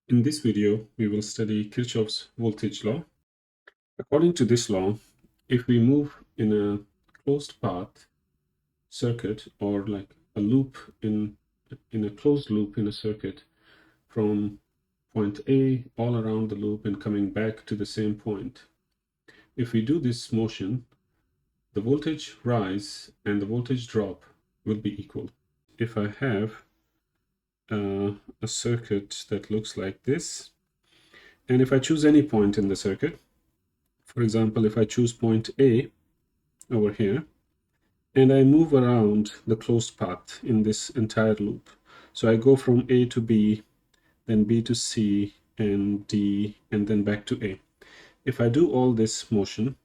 In this video, we will study Kirchhoff's voltage law. According to this law, if we move in a closed path circuit or like a loop in a closed loop in a circuit from point A all around the loop and coming back to the same point, if we do this motion, the voltage rise and the voltage drop will be equal. If I have a circuit that looks like this, and if I choose any point in the circuit, for example, if I choose point A over here, and I move around the closed path in this entire loop. So I go from A to B, then B to C, and D, and then back to A. If I do all this motion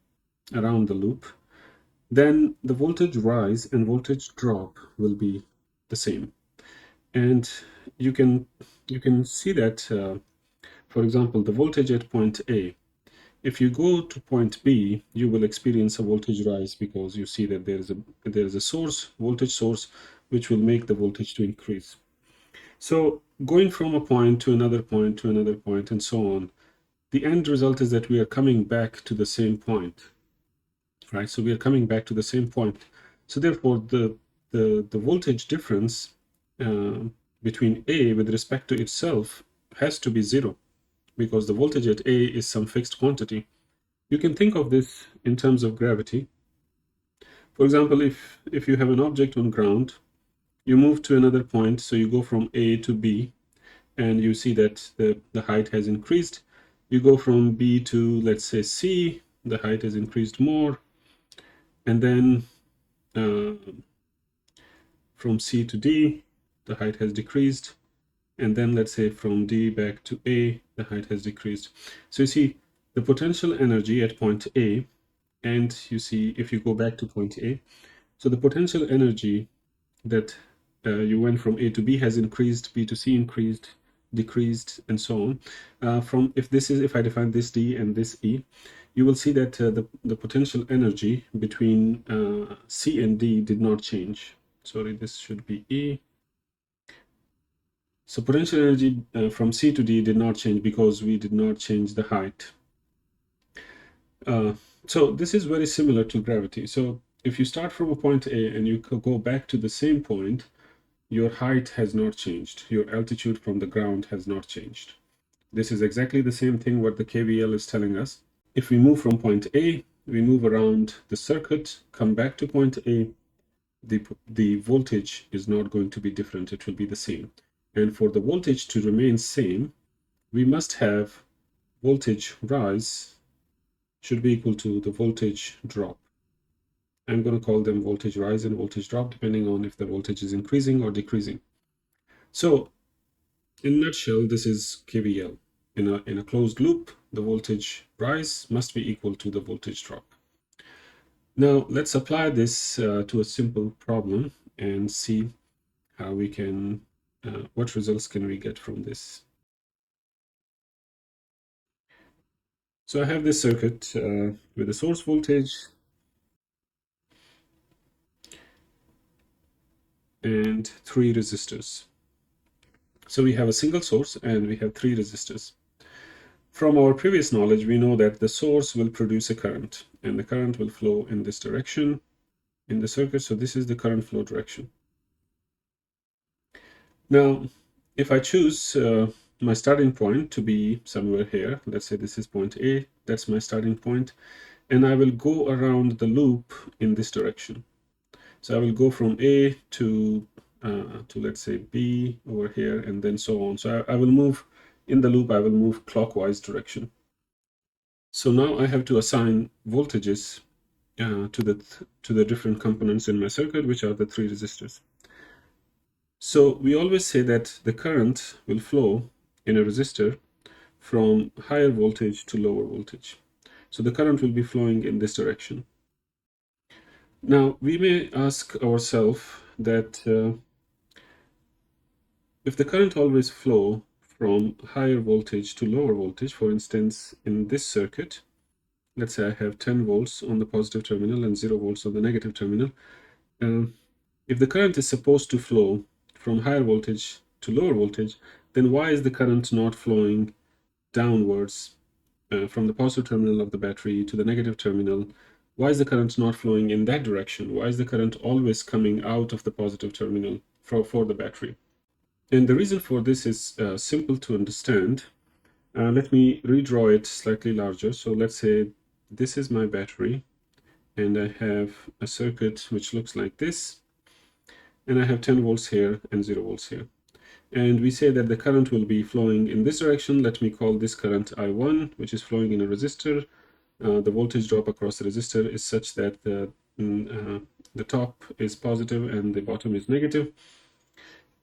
around the loop, then the voltage rise and voltage drop will be the same. And you can see that, for example, the voltage at point A, if you go to point B, you will experience a voltage rise because you see that there is a source, voltage source, which will make the voltage to increase. So going from a point to another point to another point and so on, the end result is that we are coming back to the same point, right? So we are coming back to the same point. So therefore, the voltage difference between A with respect to itself has to be zero, because the voltage at A is some fixed quantity. You can think of this in terms of gravity. For example, if you have an object on ground, you move to another point, so you go from A to B, and you see that the height has increased. You go from B to, let's say, C, the height has increased more, and then from C to D, the height has decreased, and then let's say from D back to A, the height has decreased. So you see the potential energy at point A, and you see if you go back to point A, so the potential energy that you went from A to B has increased, B to C increased, decreased, and so on. If I define this D and this E, you will see that the potential energy between C and D did not change. Sorry, this should be E. So potential energy from C to D did not change because we did not change the height. So this is very similar to gravity. So if you start from a point A and you go back to the same point, your height has not changed. Your altitude from the ground has not changed. This is exactly the same thing what the KVL is telling us. If we move from point A, we move around the circuit, come back to point A, the voltage is not going to be different. It will be the same. And for the voltage to remain same, we must have voltage rise should be equal to the voltage drop. I'm going to call them voltage rise and voltage drop, depending on if the voltage is increasing or decreasing. So in a nutshell, this is KVL. In a closed loop, the voltage rise must be equal to the voltage drop. Now let's apply this to a simple problem and see how we can, what results can we get from this. So I have this circuit with a source voltage and 3 resistors. So we have a single source and we have 3 resistors. From our previous knowledge, we know that the source will produce a current, and the current will flow in this direction in the circuit. So this is the current flow direction. Now, if I choose my starting point to be somewhere here, let's say this is point A, that's my starting point, and I will go around the loop in this direction. So I will go from A to let's say B over here, and then so on. So I will move in the loop, I will move clockwise direction. So now I have to assign voltages to the different components in my circuit, which are the 3 resistors. So we always say that the current will flow in a resistor from higher voltage to lower voltage. So the current will be flowing in this direction. Now we may ask ourselves that if the current always flow from higher voltage to lower voltage, for instance, in this circuit, let's say I have 10 volts on the positive terminal and 0 volts on the negative terminal. If the current is supposed to flow from higher voltage to lower voltage, then why is the current not flowing downwards from the positive terminal of the battery to the negative terminal? Why is the current not flowing in that direction? Why is the current always coming out of the positive terminal for the battery? And the reason for this is simple to understand. Let me redraw it slightly larger. So let's say this is my battery, and I have a circuit which looks like this, and I have 10 volts here and 0 volts here. And we say that the current will be flowing in this direction. Let me call this current I1, which is flowing in a resistor. The voltage drop across the resistor is such that the top is positive and the bottom is negative.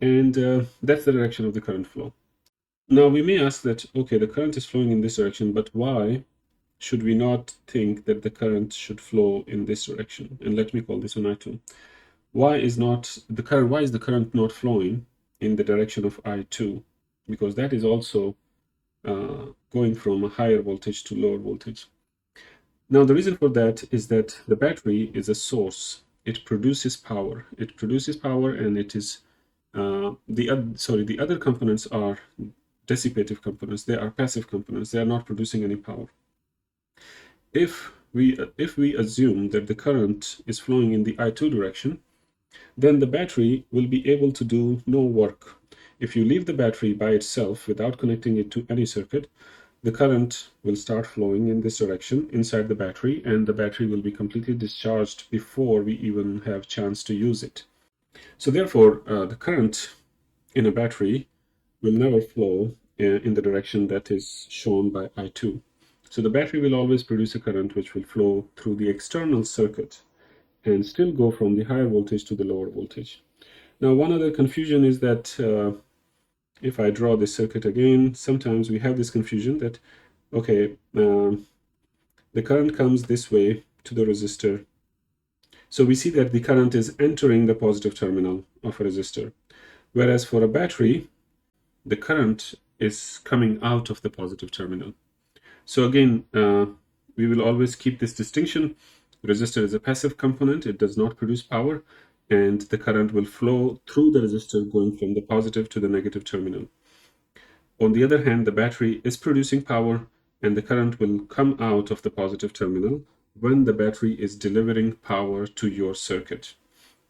And that's the direction of the current flow. Now we may ask that, okay, the current is flowing in this direction, but why should we not think that the current should flow in this direction? And let me call this one I2. Why is the current not flowing in the direction of I2? Because that is also going from a higher voltage to lower voltage. Now the reason for that is that the battery is a source. It produces power. It produces power, and it is the other components are dissipative components. They are passive components. They are not producing any power. If we assume that the current is flowing in the I2 direction, then the battery will be able to do no work. If you leave the battery by itself without connecting it to any circuit, the current will start flowing in this direction inside the battery, and the battery will be completely discharged before we even have chance to use it. So therefore, the current in a battery will never flow in the direction that is shown by I2. So the battery will always produce a current which will flow through the external circuit and still go from the higher voltage to the lower voltage. Now, one other confusion is that if I draw this circuit again, sometimes we have this confusion that, okay, the current comes this way to the resistor. So we see that the current is entering the positive terminal of a resistor. Whereas for a battery, the current is coming out of the positive terminal. So again, we will always keep this distinction. Resistor is a passive component. It does not produce power, and the current will flow through the resistor going from the positive to the negative terminal. On the other hand, the battery is producing power, and the current will come out of the positive terminal when the battery is delivering power to your circuit.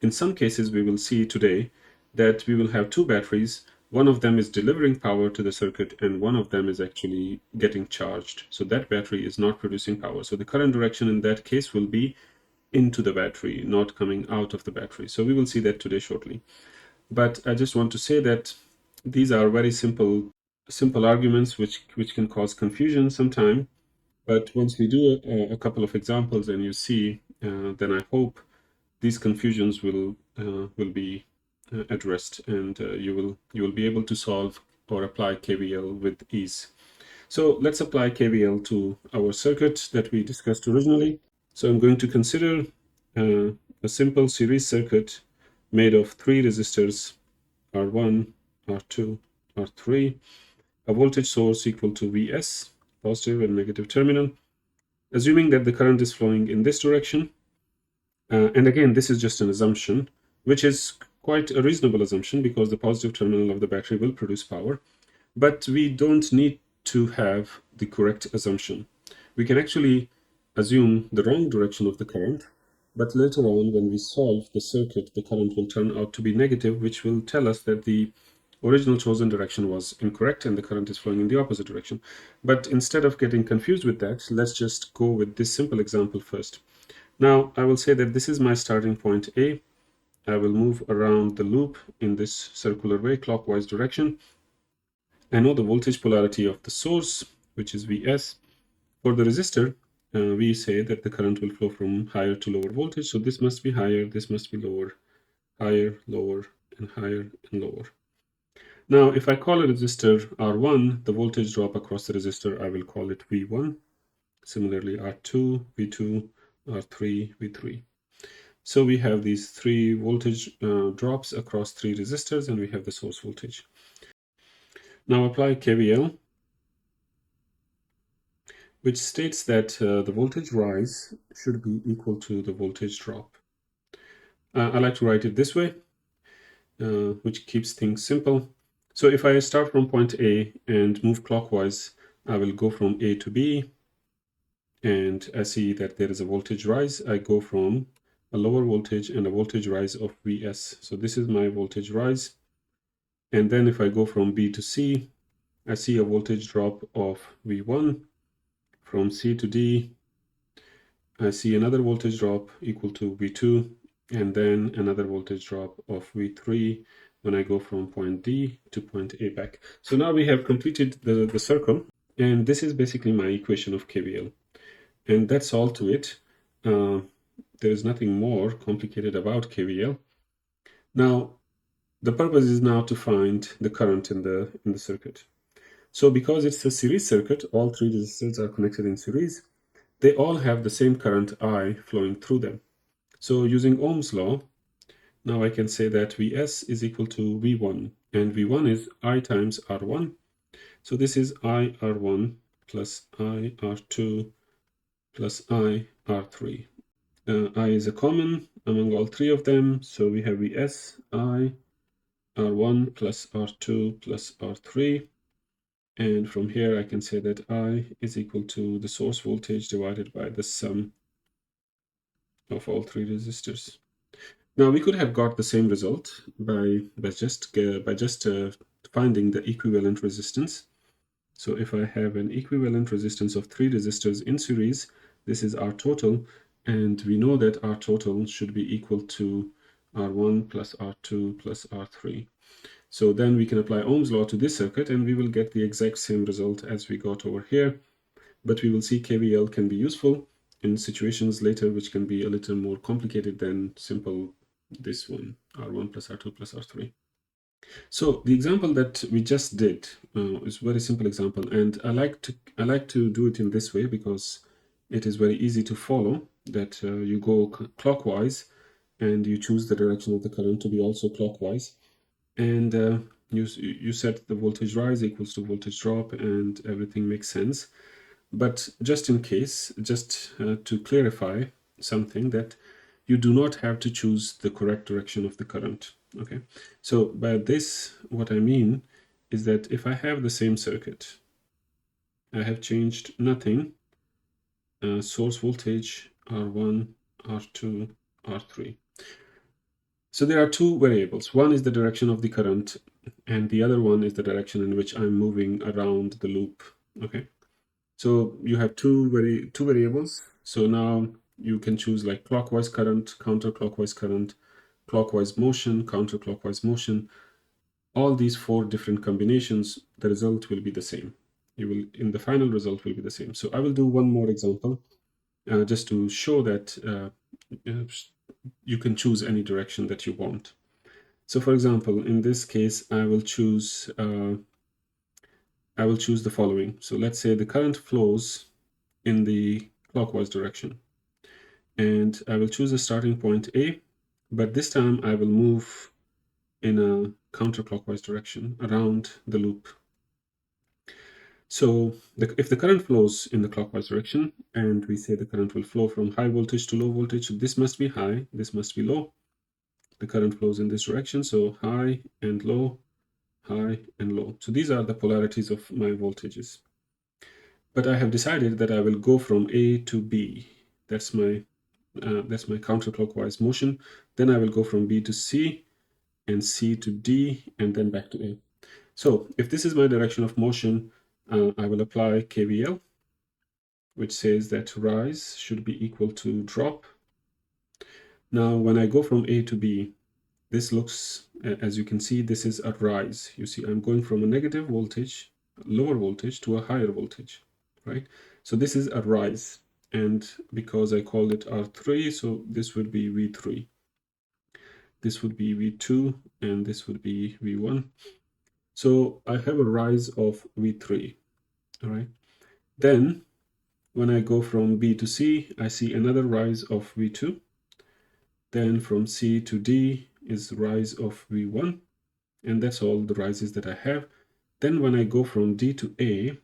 In some cases, we will see today that we will have two batteries. One of them is delivering power to the circuit, and one of them is actually getting charged. So that battery is not producing power. So the current direction in that case will be into the battery, not coming out of the battery. So we will see that today shortly. But I just want to say that these are very simple arguments which can cause confusion sometime. But once we do a couple of examples and you see, then I hope these confusions will be addressed, and you will be able to solve or apply KVL with ease. So let's apply KVL to our circuit that we discussed originally. So I'm going to consider a simple series circuit made of three resistors, R1, R2, R3, a voltage source equal to Vs, positive and negative terminal, assuming that the current is flowing in this direction. And again, this is just an assumption, which is quite a reasonable assumption because the positive terminal of the battery will produce power. But we don't need to have the correct assumption. We can actually assume the wrong direction of the current, but later on, when we solve the circuit, the current will turn out to be negative, which will tell us that the original chosen direction was incorrect and the current is flowing in the opposite direction. But instead of getting confused with that, let's just go with this simple example first. Now, I will say that this is my starting point A. I will move around the loop in this circular way, clockwise direction. I know the voltage polarity of the source, which is Vs. For the resistor, we say that the current will flow from higher to lower voltage. So this must be higher, this must be lower, higher, lower, and higher and lower. Now, if I call a resistor R1, the voltage drop across the resistor, I will call it V1. Similarly, R2, V2, R3, V3. So we have these three voltage drops across three resistors, and we have the source voltage. Now apply KVL, which states that the voltage rise should be equal to the voltage drop. I like to write it this way, which keeps things simple. So if I start from point A and move clockwise, I will go from A to B, and I see that there is a voltage rise. I go from a lower voltage and a voltage rise of Vs. So this is my voltage rise. And then if I go from B to C, I see a voltage drop of V1. From C to D, I see another voltage drop equal to V2, and then another voltage drop of V3 when I go from point D to point A back. So now we have completed the circle, and this is basically my equation of KVL. And that's all to it. There is nothing more complicated about KVL. Now, the purpose is now to find the current in the circuit. So because it's a series circuit, all three resistors are connected in series. They all have the same current I flowing through them. So using Ohm's law, now I can say that Vs is equal to V1, and V1 is I times R1. So this is I R1 plus I R2 plus I R3. I is a common among all three of them, so we have Vs I R1 plus R2 plus R3. And from here I can say that I is equal to the source voltage divided by the sum of all three resistors. Now we could have got the same result by just finding the equivalent resistance. So if I have an equivalent resistance of three resistors in series, this is R total, and we know that R total should be equal to R1 plus R2 plus R3. So then we can apply Ohm's law to this circuit, and we will get the exact same result as we got over here. But we will see KVL can be useful in situations later which can be a little more complicated than simple this one, R1 plus R2 plus R3. So the example that we just did is a very simple example, and I like to do it in this way because it is very easy to follow. That you go clockwise, and you choose the direction of the current to be also clockwise, and you set the voltage rise equals to voltage drop, and everything makes sense. But just in case, just to clarify something, that you do not have to choose the correct direction of the current. Okay, so by this, what I mean is that if I have the same circuit, I have changed nothing, source voltage R1, R2, R3. So there are two variables. One is the direction of the current, and the other one is the direction in which I'm moving around the loop. Okay, so you have two variables. So now you can choose like clockwise current, counterclockwise current, clockwise motion, counterclockwise motion. All these four different combinations, the result will be the same. In the final result will be the same. So I will do one more example just to show that you can choose any direction that you want. So for example, in this case, I will choose the following. So let's say the current flows in the clockwise direction, and I will choose a starting point A, but this time I will move in a counterclockwise direction around the loop. So if the current flows in the clockwise direction, and we say the current will flow from high voltage to low voltage, so this must be high, this must be low. The current flows in this direction, so high and low, high and low. So these are the polarities of my voltages. But I have decided that I will go from A to B. That's my counterclockwise motion. Then I will go from B to C, and C to D, and then back to A. So if this is my direction of motion, I will apply KVL, which says that rise should be equal to drop. Now, when I go from A to B, this looks, as you can see, this is a rise. You see, I'm going from a negative voltage, lower voltage, to a higher voltage, right? So this is a rise. And because I called it R3, so this would be V3. This would be V2, and this would be V1. So I have a rise of V3, all right? Then when I go from B to C, I see another rise of V2. Then from C to D is rise of V1, and that's all the rises that I have. Then when I go from D to A,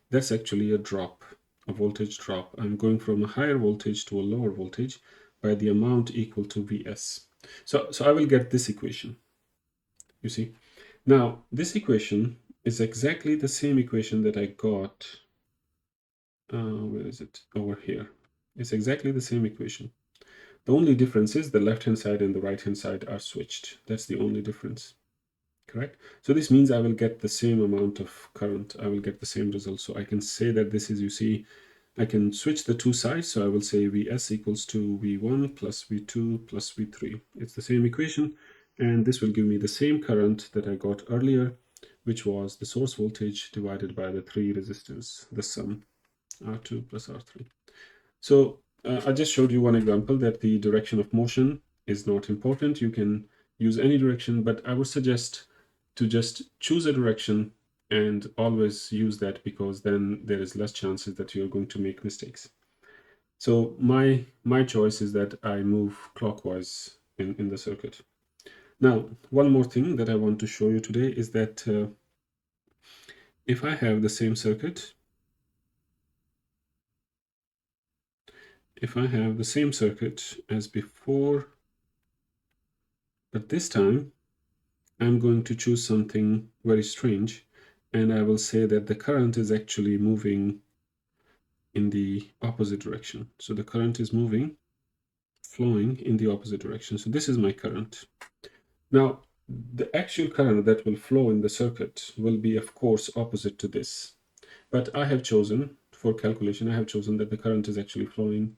that's actually a drop, a voltage drop. I'm going from a higher voltage to a lower voltage by the amount equal to Vs. So I will get this equation, you see. Now, this equation is exactly the same equation that I got. Where is it? Over here. It's exactly the same equation. The only difference is the left-hand side and the right-hand side are switched. That's the only difference, correct? So this means I will get the same amount of current. I will get the same result. So I can say that this is, you see, I can switch the two sides. So I will say Vs equals to V1 plus V2 plus V3. It's the same equation. And this will give me the same current that I got earlier, which was the source voltage divided by the three resistors, the sum, R2 plus R3. So I just showed you one example that the direction of motion is not important. You can use any direction, but I would suggest to just choose a direction and always use that, because then there is less chances that you're going to make mistakes. So my choice is that I move clockwise in the circuit. Now, one more thing that I want to show you today is that if I have the same circuit, as before, but this time I'm going to choose something very strange, and I will say that the current is actually moving in the opposite direction. So the current is flowing in the opposite direction. So this is my current. Now, the actual current that will flow in the circuit will be, of course, opposite to this. But I have chosen, for calculation, I have chosen that the current is actually flowing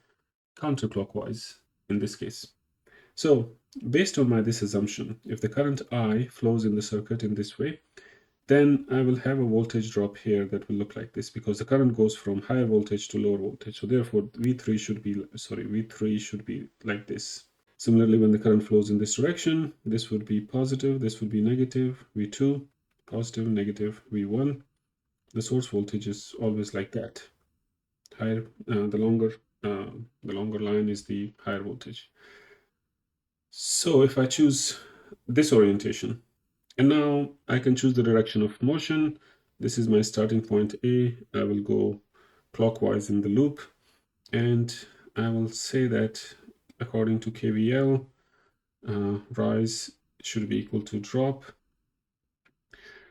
counterclockwise in this case. So based on this assumption, if the current I flows in the circuit in this way, then I will have a voltage drop here that will look like this, because the current goes from higher voltage to lower voltage. So therefore V3 should be like this. Similarly, when the current flows in this direction, this would be positive, this would be negative, V2, positive, negative, V1. The source voltage is always like that. Higher, the longer line is the higher voltage. So if I choose this orientation, and now I can choose the direction of motion. This is my starting point A. I will go clockwise in the loop, and I will say that according to KVL, rise should be equal to drop.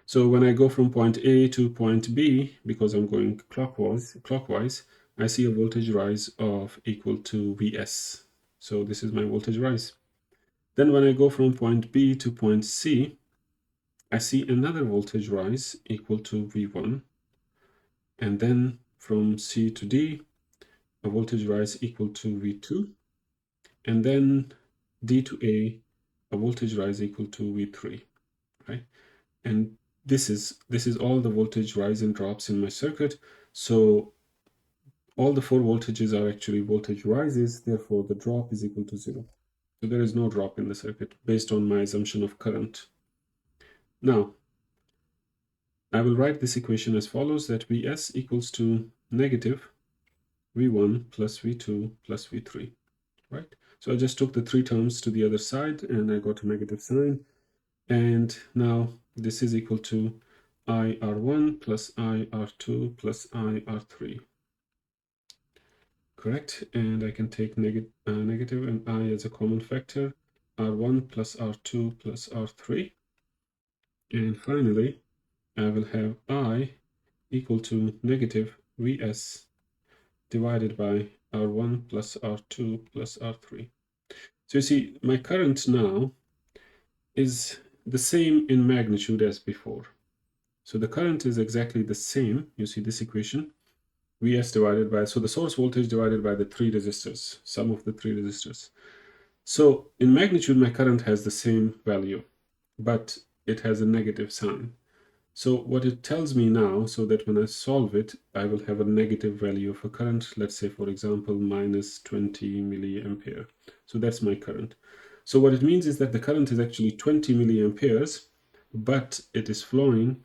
So when I go from point A to point B, because I'm going clockwise, I see a voltage rise of equal to Vs. So this is my voltage rise. Then when I go from point B to point C, I see another voltage rise equal to V1. And then from C to D, a voltage rise equal to V2. And then D to a voltage rise equal to V3, right? And this is all the voltage rise and drops in my circuit. So all the four voltages are actually voltage rises, therefore the drop is equal to 0. So there is no drop in the circuit based on my assumption of current. Now, I will write this equation as follows, that Vs equals to negative V1 plus V2 plus V3, right? So I just took the three terms to the other side and I got a negative sign. And now this is equal to IR1 plus IR2 plus IR3, correct? And I can take negative and I as a common factor, R1 plus R2 plus R3. And finally, I will have I equal to negative Vs divided by R1 plus R2 plus R3. So you see, my current now is the same in magnitude as before. So the current is exactly the same. You see this equation, Vs divided by, so the source voltage divided by the three resistors, sum of the three resistors. So in magnitude, my current has the same value, but it has a negative sign. So what it tells me now, so that when I solve it, I will have a negative value of a current, let's say, for example, minus 20 milliampere. So that's my current. So what it means is that the current is actually 20 milliamperes, but it is flowing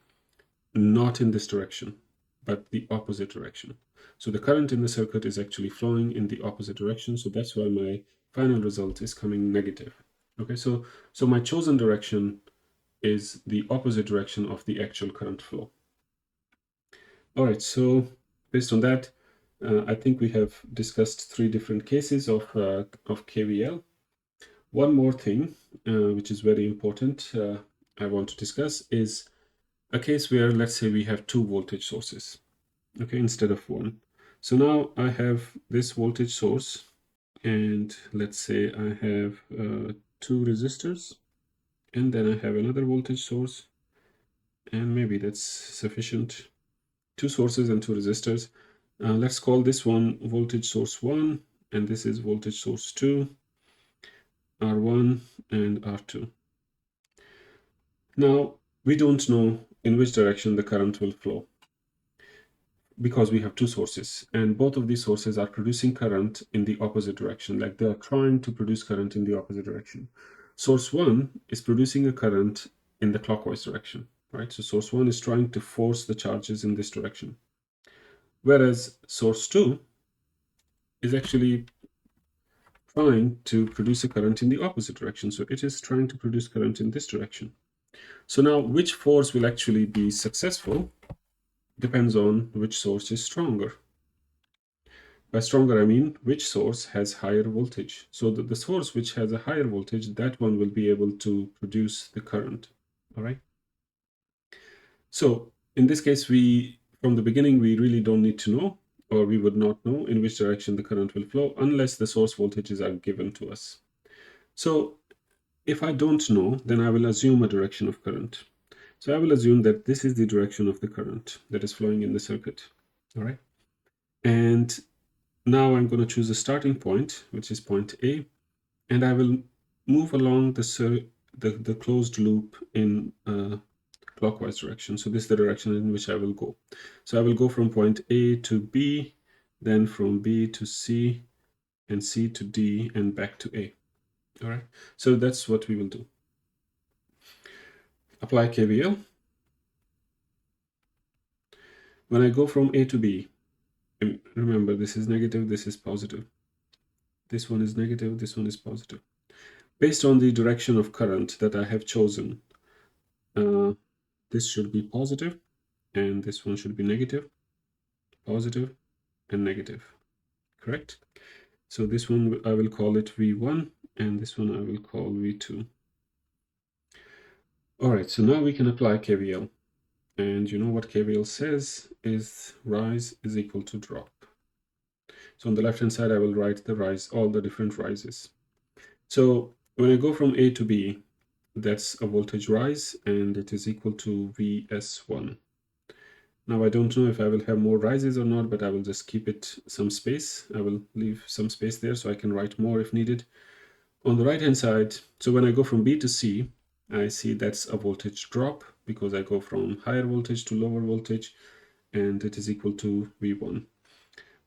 not in this direction, but the opposite direction. So the current in the circuit is actually flowing in the opposite direction. So that's why my final result is coming negative. Okay, so my chosen direction is the opposite direction of the actual current flow. All right, so based on that, I think we have discussed three different cases of KVL. One more thing, which is very important, I want to discuss is a case where, let's say, we have two voltage sources, okay, instead of one. So now I have this voltage source, and let's say I have two resistors, and then I have another voltage source, and maybe that's sufficient. Two sources and two resistors. Let's call this one voltage source 1, and this is voltage source 2, R1 and R2. Now, we don't know in which direction the current will flow because we have two sources, and both of these sources are producing current in the opposite direction, like they are trying to produce current in the opposite direction. Source 1 is producing a current in the clockwise direction, right? So source 1 is trying to force the charges in this direction, whereas source 2 is actually trying to produce a current in the opposite direction. So it is trying to produce current in this direction. So now which force will actually be successful depends on which source is stronger. By stronger, I mean which source has higher voltage. So the source which has a higher voltage, that one will be able to produce the current. All right. So in this case, from the beginning, we really don't need to know, or we would not know in which direction the current will flow unless the source voltages are given to us. So if I don't know, then I will assume a direction of current. So I will assume that this is the direction of the current that is flowing in the circuit. All right. And now I'm going to choose a starting point, which is point A, and I will move along the closed loop in clockwise direction. So this is the direction in which I will go. So I will go from point A to B, then from B to C, and C to D, and back to A. All right. So that's what we will do. Apply KVL. When I go from A to B, and remember, this is negative, this is positive. This one is negative, this one is positive. Based on the direction of current that I have chosen, this should be positive, and this one should be negative, positive, and negative. Correct? So this one I will call it V1, and this one I will call V2. All right, so now we can apply KVL. And you know what KVL says is rise is equal to drop. So on the left-hand side, I will write the rise, all the different rises. So when I go from A to B, that's a voltage rise, and it is equal to Vs1. Now I don't know if I will have more rises or not, but I will just keep it some space. I will leave some space there so I can write more if needed. On the right-hand side, so when I go from B to C, I see that's a voltage drop because I go from higher voltage to lower voltage, and it is equal to V1.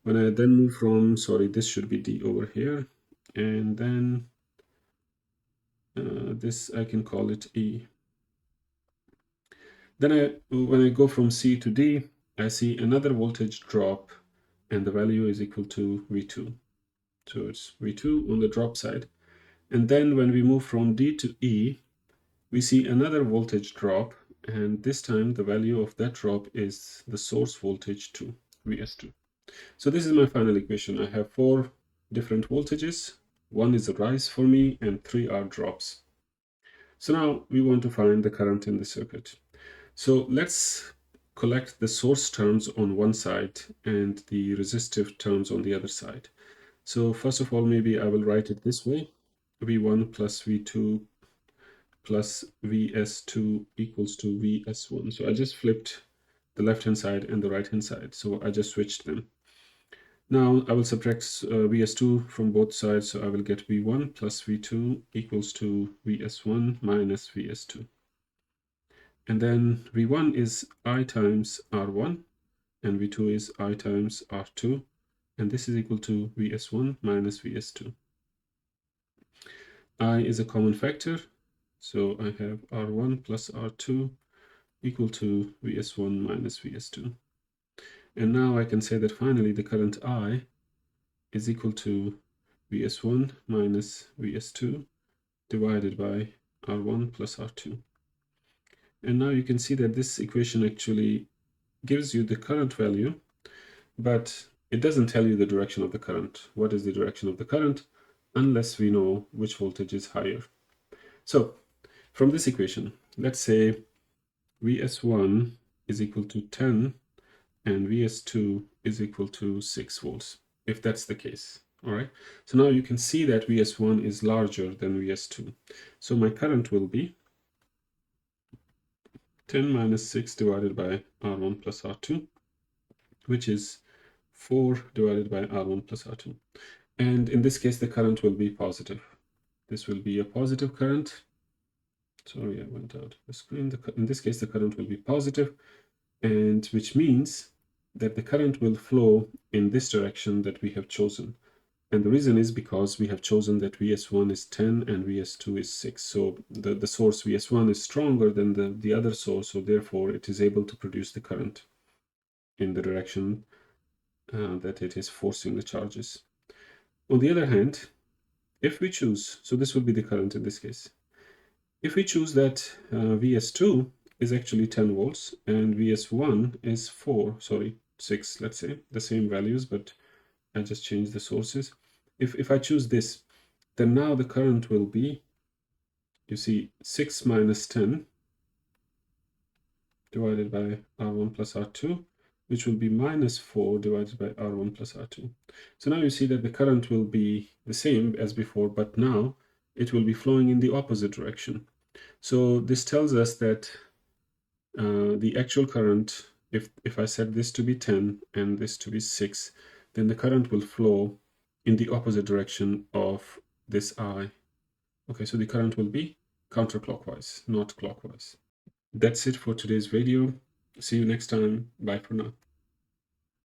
When I then move from, sorry, this should be D over here, and then this I can call it E. Then when I go from C to D, I see another voltage drop, and the value is equal to V2. So it's V2 on the drop side. And then when we move from D to E, we see another voltage drop, and this time the value of that drop is the source voltage 2, Vs2. So this is my final equation. I have 4 different voltages. 1 is a rise for me, and 3 are drops. So now we want to find the current in the circuit. So let's collect the source terms on one side and the resistive terms on the other side. So first of all, maybe I will write it this way. V1 plus V2 plus Vs2 equals to Vs1. So I just flipped the left-hand side and the right-hand side. So I just switched them. Now I will subtract Vs2 from both sides. So I will get V1 plus V2 equals to Vs1 minus Vs2. And then V1 is I times R1, and V2 is I times R2. And this is equal to Vs1 minus Vs2. I is a common factor, so I have R1 plus R2 equal to Vs1 minus Vs2. And now I can say that finally the current I is equal to Vs1 minus Vs2 divided by R1 plus R2. And now you can see that this equation actually gives you the current value, but it doesn't tell you the direction of the current. What is the direction of the current? Unless we know which voltage is higher. So from this equation, let's say Vs1 is equal to 10 and Vs2 is equal to 6 volts, if that's the case. All right, so now you can see that Vs1 is larger than Vs2. So my current will be 10 minus 6 divided by R1 plus R2, which is 4 divided by R1 plus R2. And in this case, the current will be positive. This will be a positive current. Sorry, I went out of the screen. In this case, the current will be positive, and which means that the current will flow in this direction that we have chosen. And the reason is because we have chosen that Vs1 is 10 and Vs2 is 6. So the source Vs1 is stronger than the other source, so therefore it is able to produce the current in the direction that it is forcing the charges. On the other hand, if we choose, so this would be the current in this case. If we choose that Vs2 is actually 10 volts and Vs1 is 6, let's say, the same values, but I just changed the sources. If I choose this, then now the current will be, you see, 6 minus 10 divided by R1 plus R2, which will be minus 4 divided by R1 plus R2. So now you see that the current will be the same as before, but now it will be flowing in the opposite direction. So this tells us that the actual current, if I set this to be 10 and this to be 6, then the current will flow in the opposite direction of this I. Okay, so the current will be counterclockwise, not clockwise. That's it for today's video. See you next time. Bye for now.